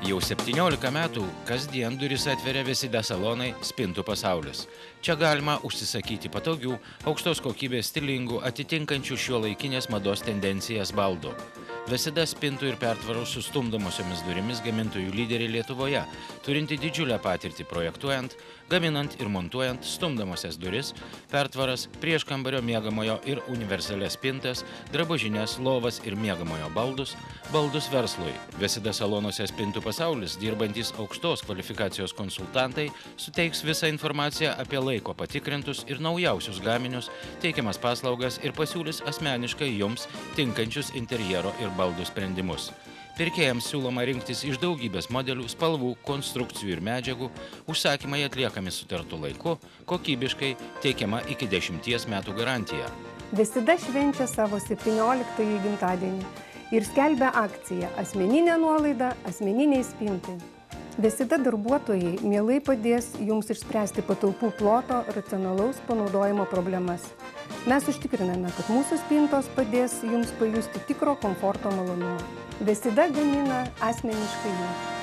Jau 17 metų kasdien duris atveria Vesida salonai Spintų pasaulis. Čia galima užsisakyti patogių, aukštos kokybės stilingų, atitinkančių šiuolaikinės mados tendencijas baldų. Vesida spintų ir pertvarų su stumdomosiomis durimis gamintojų lyderiai Lietuvoje, turinti didžiulę patirtį projektuojant, gaminant ir montuojant stumdomosias duris, pertvaras, prieškambario miegamojo ir universalias spintas, drabužinės, lovas ir miegamojo baldus verslui. Vesida salonuose Spintų pasaulis, dirbantys aukštos kvalifikacijos konsultantai, suteiks visą informaciją apie laiko patikrintus ir naujausius gaminius, teikiamas paslaugas ir pasiūlys asmeniškai jums tinkančius interjero ir baldų sprendimus. Pirkėjams siūloma rinktis iš daugybės modelių, spalvų, konstrukcijų ir medžiagų, užsakymai atliekami sutartu laiku, kokybiškai, teikiama iki 10 metų garantija. Vesida švenčia savo 17-ąjį gimtadienį ir skelbia akciją asmeninė nuolaida asmeniniai spintai. Vesida darbuotojai mielai padės jums išspręsti patalpų ploto racionalaus panaudojimo problemas. Mes užtikriname, kad mūsų spintos padės jums pajusti tikro komforto malonumą. Vesida gamina asmeniškai jums.